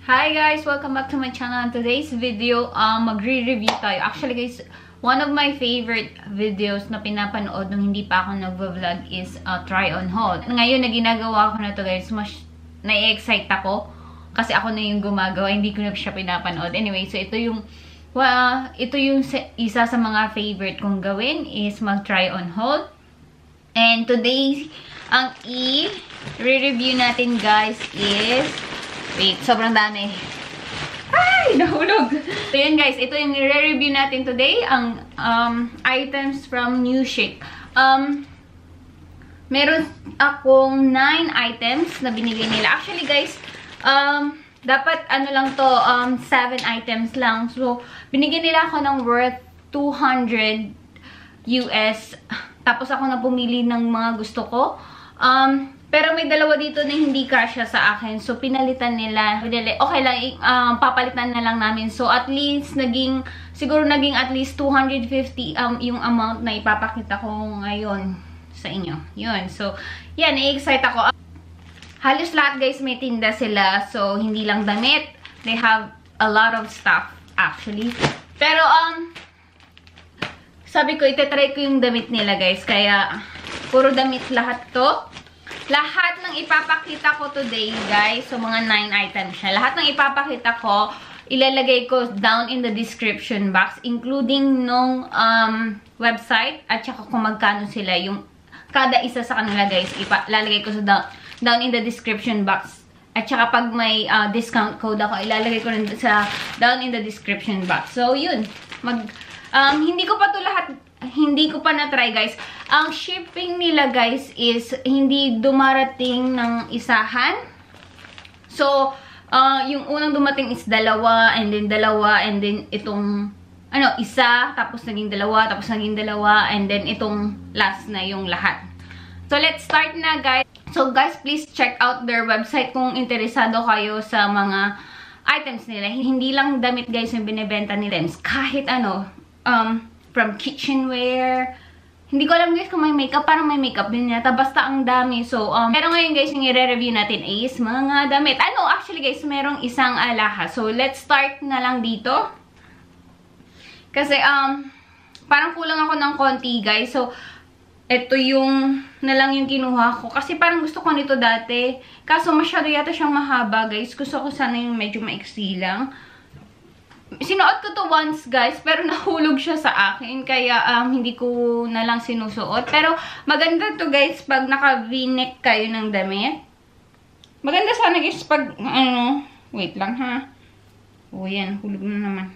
Hi guys! Welcome back to my channel. In today's video, magre-review tayo. Actually guys, one of my favorite videos na pinapanood nung hindi pa ako nag-vlog is try on haul. Ngayon na ginagawa ko na to guys, mas na-excite ako kasi ako na yung gumagawa, hindi ko na siya pinapanood. Anyway, so ito yung isa sa mga favorite kong gawin is mag-try on haul. And today, ang i-review natin guys is... Wait, sobrang dami. Ay, nahulog. So yun guys, ito yung i-review natin today. Ang items from New Chic. Meron akong 9 items na binigay nila. Actually guys, dapat ano lang to, 7 items lang. So, binigyan nila ako ng worth 200 US. Tapos ako na pumili ng mga gusto ko. Pero may dalawa dito na hindi kasya sa akin. So, pinalitan nila. Okay lang, papalitan na lang namin. So, at least, siguro naging at least 250 yung amount na ipapakita ko ngayon sa inyo. Yun. So, yan, na-excite ako. Halos lahat guys may tinda sila. So, hindi lang damit. They have a lot of stuff, actually. Pero, sabi ko, itatry ko yung damit nila guys. Kaya, puro damit lahat to. Lahat ng ipapakita ko today, guys, so mga 9 items siya. Lahat ng ipapakita ko, ilalagay ko down in the description box, including nung website, at saka kung magkano sila, yung kada isa sa kanila, guys, ilalagay ko sa down in the description box. At saka pag may discount code ako, ilalagay ko rin sa down in the description box. So, yun. Hindi ko pa na-try, guys. Ang shipping nila, guys, is hindi dumarating ng isahan. So, yung unang dumating is dalawa, and then itong, isa, tapos naging dalawa, and then itong last na yung lahat. So, let's start na, guys. So, guys, please check out their website kung interesado kayo sa mga items nila. Hindi lang damit, guys, yung binibenta nila. Kahit from kitchenware. Hindi ko alam guys kung may makeup. Parang may makeup din yata. Basta ang dami. So, pero ngayon guys, yung i-review natin is mga damit. Actually guys, merong isang alahas. So, let's start na lang dito. Kasi, parang kulang ako ng konti guys. So, ito yung na lang yung kinuha ko. Kasi parang gusto ko nito dati. Kaso masyado yata siyang mahaba guys. Gusto ko sana yung medyo maiksi lang. Sinuot ko to once, guys, pero nahulog siya sa akin. Kaya, hindi ko na lang sinusuot. Pero, maganda to, guys, pag naka-v-neck kayo ng damit. Maganda sana, guys, pag, wait lang, ha. O, yan, hulog na naman.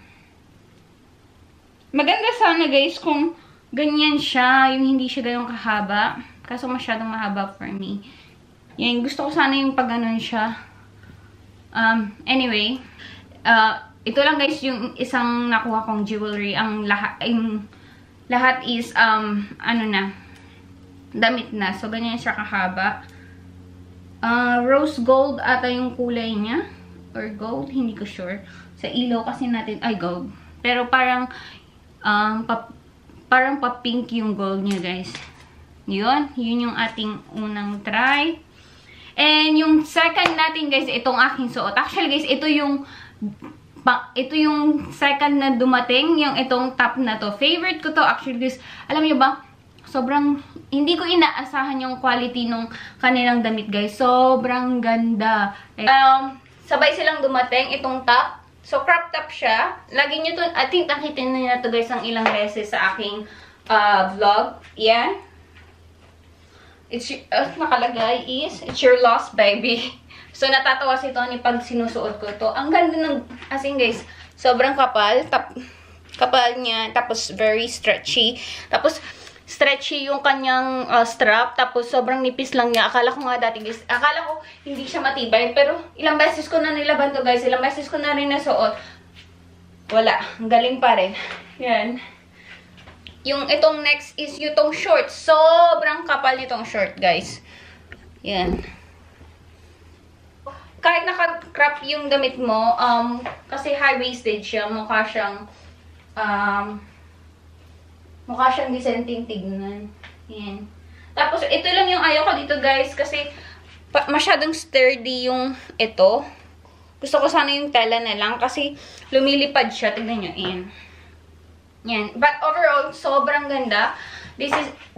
Maganda sana, guys, kung ganyan siya, yung hindi siya gayong kahaba. Kaso, masyadong mahaba for me. Yan, gusto ko sana yung pag ganon siya. Anyway, ito lang guys yung isang nakuha kong jewelry. Ang lahat is damit na. So ganyan siya kahaba. Rose gold ata yung kulay niya or gold, hindi ko sure. Sa ilaw kasi natin ay gold. Pero parang parang pa-pink yung gold niya guys. Yun yung ating unang try. And yung second natin guys, itong aking suot. Actually guys, ito yung second na dumating, yung itong top na to. Favorite ko to actually guys. Alam niyo ba, sobrang hindi ko inaasahan yung quality nung kanilang damit guys. Sobrang ganda. Sabay silang dumating itong top. So crop top siya. Lagi niyo to, I think nakitin na to guys ang ilang beses sa aking vlog. Yan. It's nakalagay is it's your lost baby. So, natatawa si Tony pag sinusuot ko to. Ang ganda ng, as in guys, sobrang kapal. Kapal niya. Tapos, very stretchy. Tapos, stretchy yung kanyang strap. Tapos, sobrang nipis lang niya. Akala ko nga dati guys, akala ko hindi siya matibay. Pero, ilang beses ko na nilaban to guys. Ilang beses ko na rin nasuot. Wala. Ang galing pa rin. Yan. Yung itong next is yung short. Sobrang kapal nitong short guys. Yan. Kahit naka-crop yung damit mo, kasi high-waisted siya, mukha siyang decenteng tignan. Yan. Tapos, ito lang yung ayaw ko dito, guys, kasi masyadong sturdy yung ito. Gusto ko sana yung tela na lang kasi lumilipad siya. Tignan nyo, yan. But overall, sobrang ganda.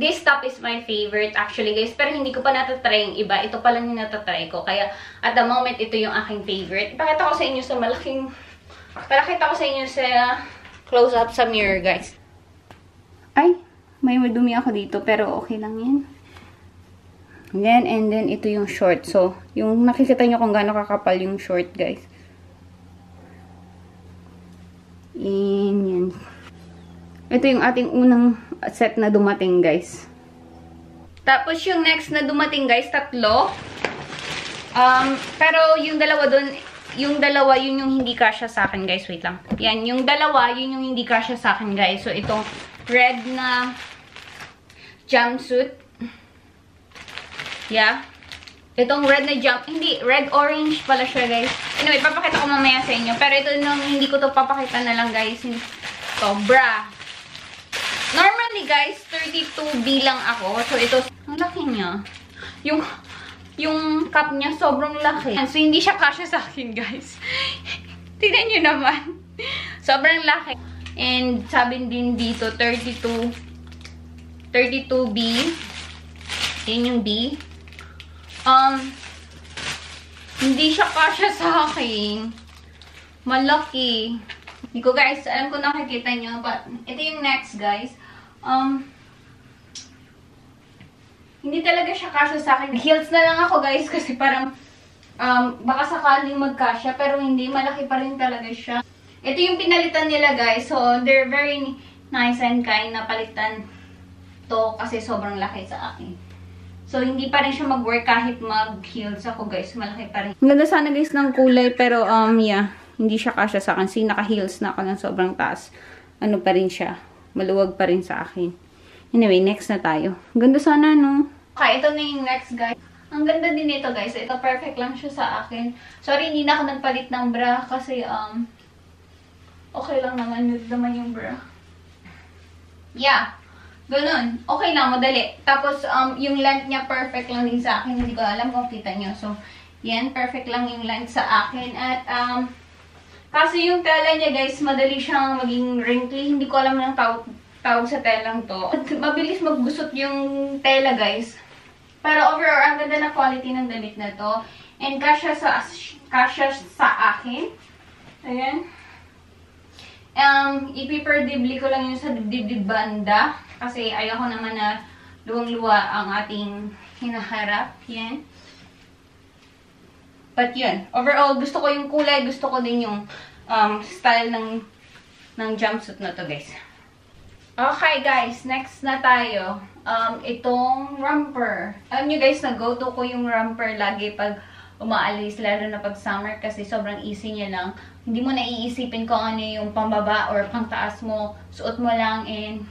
This top is my favorite actually, guys. Pero hindi ko pa natatry yung iba. Ito pa lang yung natatry ko. Kaya, at the moment, ito yung aking favorite. Ipakita ko sa inyo sa palakita ko sa inyo sa close-up sa mirror, guys. Ay, may madumi ako dito. Pero okay lang yan. Yan, and then, ito yung short. So, yung nakikita nyo kung gaano kakapal yung short, guys. Yan. Ito yung ating unang set na dumating, guys. Tapos, yung next na dumating, guys, 3. Pero, yung dalawa dun, yun yung hindi kasya sa akin, guys. Wait lang. Yan, yung dalawa, yun yung hindi kasya sa akin, guys. So, itong red na jumpsuit. Yeah. Itong red na hindi, red-orange pala siya, guys. Anyway, papakita ko mamaya sa inyo. Pero ito nung hindi ko to papakita na lang, guys. Ito, bra. Normally, guys, 32B lang ako. So, ito, ang laki niya. Yung cup niya, sobrang laki. So, hindi siya kasya sa akin, guys. Tignan nyo naman. Sobrang laki. And, sabi din dito, 32B. Yan yung B. Hindi siya kasya sa akin. Malaki. Hindi ko, guys, alam ko nakikita nyo. But, ito yung next, guys. Hindi talaga siya kasya sa akin. Heels na lang ako, guys, kasi parang baka sakaling magkasya, pero hindi, malaki pa rin talaga siya. Ito yung pinalitan nila, guys. So, they're very nice and kind na palitan to kasi sobrang laki sa akin. So, hindi pa rin siya mag-work kahit mag-heels ako, guys. Malaki pa rin. Ganda sana, guys, ng kulay, pero, yeah, hindi siya kasya sa akin. Kasi naka-heels na ako ng sobrang taas. Ano pa rin siya. Maluwag pa rin sa akin. Anyway, next na tayo. Ganda sana, no? Okay, ito na yung next, guys. Ang ganda din ito, guys. Ito, perfect lang siya sa akin. Sorry, hindi na ako nagpalit ng bra kasi, okay lang naman. Nude naman yung bra. Yeah. Ganun. Okay lang, madali. Tapos, yung length niya, perfect lang din sa akin. Hindi ko alam kung kita nyo. So, yan, perfect lang yung length sa akin. At, kasi yung tela niya, guys, madali siyang maging wrinkly. Hindi ko alam ng tawag sa telang to. Mabilis maggusot yung tela, guys. Pero overall, ang ganda na quality ng damit na to. And kasya sa akin. Ayan. Ipiperdibli ko lang yung sa dibdib banda. Kasi ayoko naman na luwang-luwa ang ating hinaharap. Yan. But yun. Overall, gusto ko yung kulay. Gusto ko din yung style ng jumpsuit na to, guys. Okay, guys. Next na tayo. Itong romper. Alam nyo, guys, na go-to ko yung romper lagi pag umaalis. Lalo na pag summer kasi sobrang easy niya lang. Hindi mo na iisipin kung ano yung pambaba or pangtaas mo. Suot mo lang and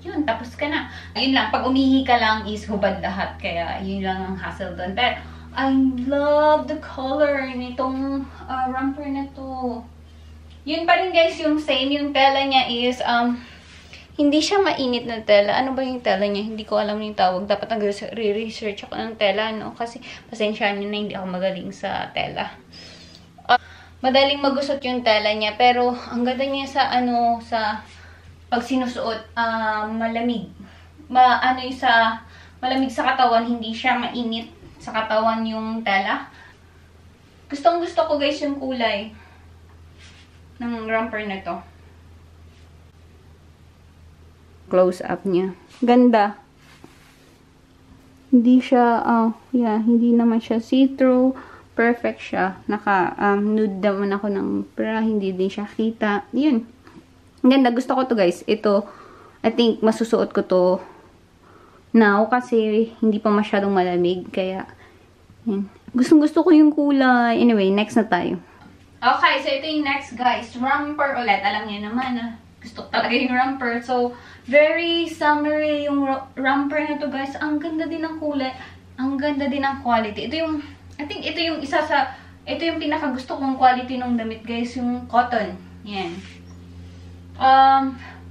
yun, tapos ka na. Yun lang. Pag umihi ka lang is hubad lahat. Kaya yun lang ang hassle doon. Pero I love the color nitong romper na to. Yun pa rin, guys, yung same. Yung tela niya is, hindi siya mainit na tela. Ano ba yung tela niya? Hindi ko alam yung tawag. Dapat nag-research ako ng tela, no? Kasi, pasensya nyo na, hindi ako magaling sa tela. Madaling magusot yung tela niya. Pero, ang ganda niya sa, sa pag sinusuot, malamig. Malamig sa katawan. Hindi siya mainit sa katawan yung tela. Gustong gusto ko, guys, yung kulay ng romper na to. Close up niya. Ganda. Hindi siya, hindi naman siya see-through. Perfect siya. Naka-nude naman ako ng bra. Hindi din siya kita. Yun. Ganda. Gusto ko to, guys. Ito, I think, masusuot ko to now kasi hindi pa masyadong malamig. Kaya, yun. Gustong-gusto ko yung kulay. Anyway, next na tayo. Okay, so ito yung next, guys. Romper ulit. Alam niyo naman, gusto ko talaga yung romper. So, very summery yung romper na to, guys. Ang ganda din ng kulay. Ang ganda din ng quality. Ito yung, I think ito yung ito yung pinakagusto kong quality ng damit, guys. Yung cotton. Yan.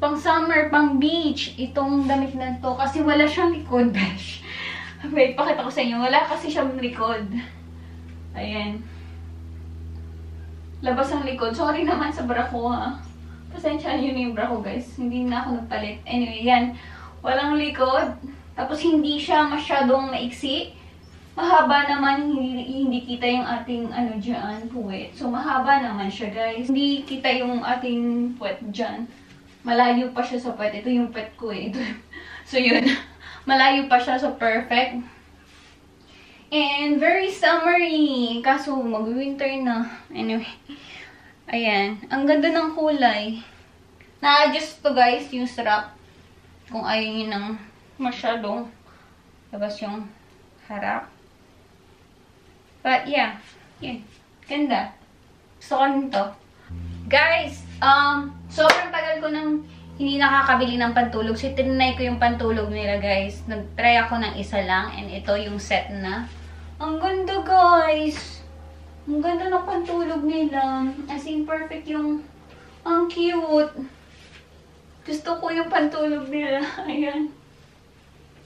Pang summer, pang beach, itong damit na to. Kasi wala siyang likod, besh. Wait, pakita ko sa inyo. Wala kasi siyang likod. Ayan. labas ang likod. Sorry naman sa bra ko, ha. Pasensya yun yung bra ko, guys. Hindi na ako nagpalit. Anyway, yan. Walang likod. Tapos hindi siya masyadong maiksi. Mahaba naman, hindi kita yung ating ano dyan, puwet. So, mahaba naman siya, guys. Hindi kita yung ating puwet dyan. Malayo pa siya sa puwet. Ito yung puwet ko, eh. Ito. So, yun. Malayo pa siya. So, perfect. And, very summery. Kaso, mag-winter na. Anyway. Ayan. Ang ganda ng kulay. Na-adjust to, guys, yung strap. Kung ayaw nyo ng masyadong labas yung harap. But, yeah. Yan. Ganda. Gusto ko nito. Guys, sobrang tagal ko nang hindi nakakabili ng pantulog. So, tinry ko yung pantulog nila, guys. Nag-try ako ng isa lang. And ito yung set na. Ang ganda, guys. Ang ganda ng pantulog nila. As in, perfect yung... Ang cute. Gusto ko yung pantulog nila. Ayan.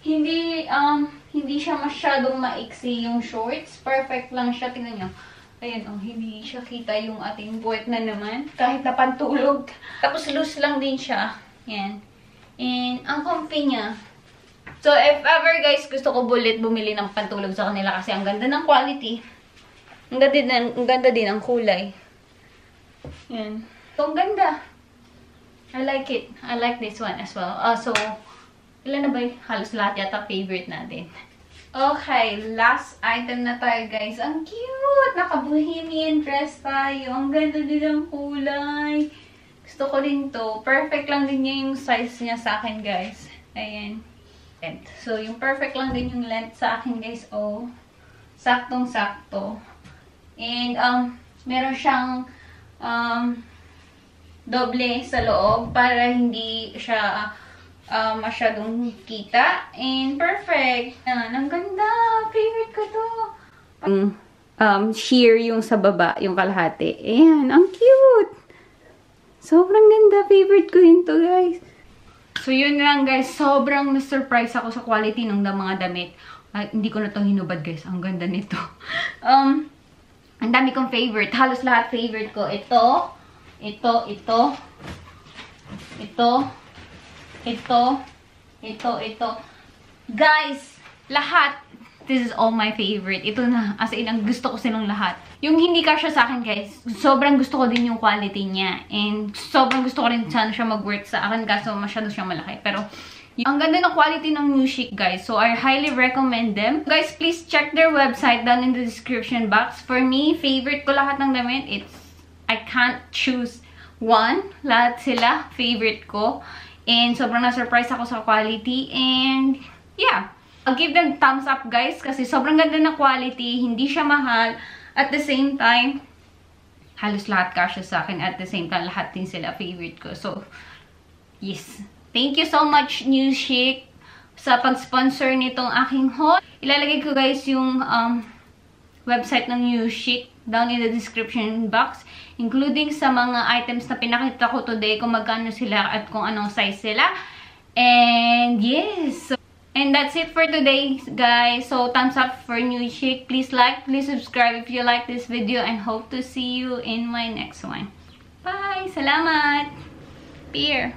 Hindi siya masyadong maiksi yung shorts. Perfect lang siya. Tingnan nyo. Ayan, oh, hindi siya kita yung ating puwet na naman. Kahit na pantulog. Tapos loose lang din siya. Ayan. And, ang comfy niya. So, if ever guys, gusto ko bumili ng pantulog sa kanila kasi ang ganda ng quality. Ang ganda din ang kulay. Ayan. So, ang ganda. I like it. I like this one as well. So, ilan na ba yung halos lahat yata favorite natin? Okay, last item na tayo, guys. Ang cute! Naka-bohemian dress tayo. Ang ganda din ang kulay. Gusto ko din to. Perfect lang din niya yung size niya sa akin, guys. Ayan. So, yung perfect lang din yung length sa akin, guys. Oh, saktong-sakto. And, meron siyang doble sa loob para hindi siya masyadong kita. And perfect. Ang ganda. Favorite ko to. Sheer yung sa baba, yung kalahati. Ayan, ang cute. Sobrang ganda. Favorite ko yun to, guys. So, yun lang, guys. Sobrang na-surprise ako sa quality ng mga damit. Hindi ko na itong hinubad, guys. Ang ganda nito. Ang dami kong favorite. Halos lahat favorite ko. Ito. Guys, lahat. This is all my favorite. Ito na. As in, ang gusto ko silang lahat. Yung hindi kasya sa akin, guys, sobrang gusto ko din yung quality niya. And sobrang gusto ko rin sana siya mag-work sa akin kaso masyado siyang malaki. Pero, ang ganda ng quality ng New Chic, guys. So, I highly recommend them. Guys, please check their website down in the description box. For me, favorite ko lahat ng damit. I can't choose one. Lahat sila, favorite ko. And sobrang na-surprise ako sa quality. And, yeah. I'll give them thumbs up, guys. Kasi sobrang ganda ng quality. Hindi siya mahal. At the same time, halos lahat kasya sa akin. At the same time, lahat din sila favorite ko. So, yes. Thank you so much, New Chic, sa pag-sponsor nitong aking haul. Ilalagay ko, guys, yung website ng New Chic down in the description box, including sa mga items na pinakita ko today, kung magkano sila at kung anong size sila. And yes, and that's it for today, guys. So, thumbs up for New Chic. Please like, please subscribe if you like this video, and hope to see you in my next one. Bye! Salamat! Peer!